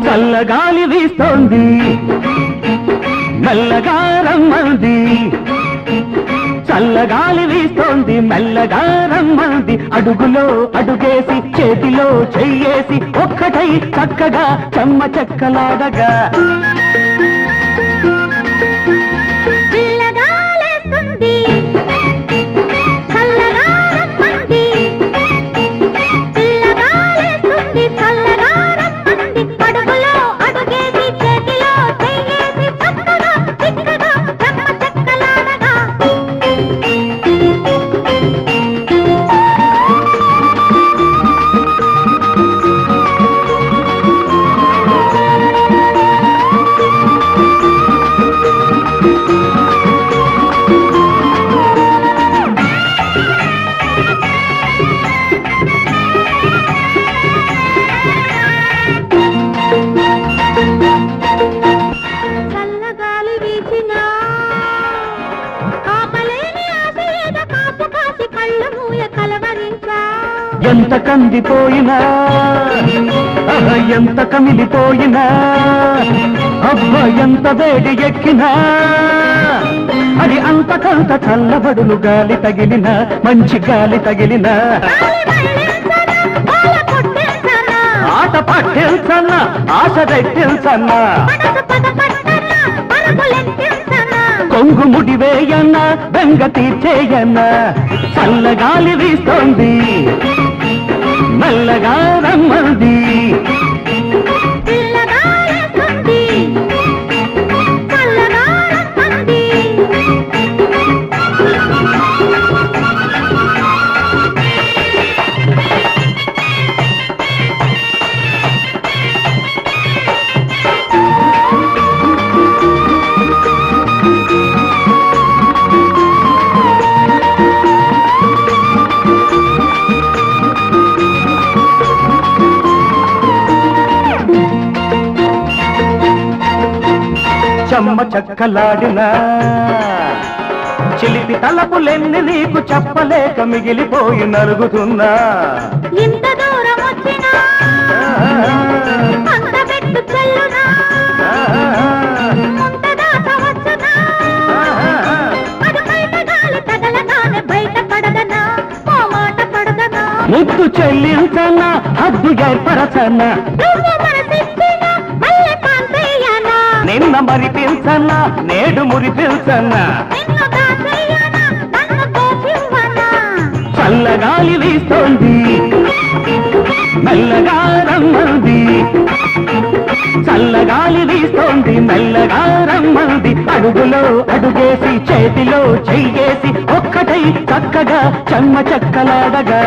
చల్లగాలి వీస్తోంది మెల్లగా రమ్మంది, చల్లగాలి వీస్తోంది మెల్లగా రమ్మంది, అడుగులో అడుగేసి చేతిలో చెయ్యేసి ఒక్కటై చక్కగా చెమ్మ చెక్కలాడగా ఎంత కందిపోయినా ఎంత కమిలిపోయినా అబ్బ ఎంత వేడి ఎక్కినా అది అంతకంత చల్లబడులు గాలి తగిలిన మంచి గాలి తగిలిన ఆట పట్టించన్నా ఆశ రెట్టించన్నా కొంగు ముడివేయన్నా బెంగ తీర్చేయన్నా చల్లగాలి వీస్తోంది మెల్లగా రమ్మంది, చెమ్మ చక్కలాడినా చిలిపి తలపులెన్ని నీకు చెప్పలేక మిగిలిపోయి నలుగుతున్నా, ఇంత దూరం వచ్చినా అంత పెట్టు చెల్లునా ముంత దాట వచ్చునా అది బయట గాలి తగలగానే బయట పడదనా ఓ మాట పడదనా ముద్దు చెల్లించన్నా హద్దు ఏర్పరచన్నా నిన్న మరిపించన్నా నేడు మురిపించన్నా చల్లగాలి వీస్తోంది మెల్లగా రమ్మంది, చల్లగాలి వీస్తోంది మెల్లగా రమ్మంది, అడుగులో అడుగేసి చేతిలో చెయ్యేసి ఒక్కటై చక్కగా చెమ్మ చెక్కలాడగా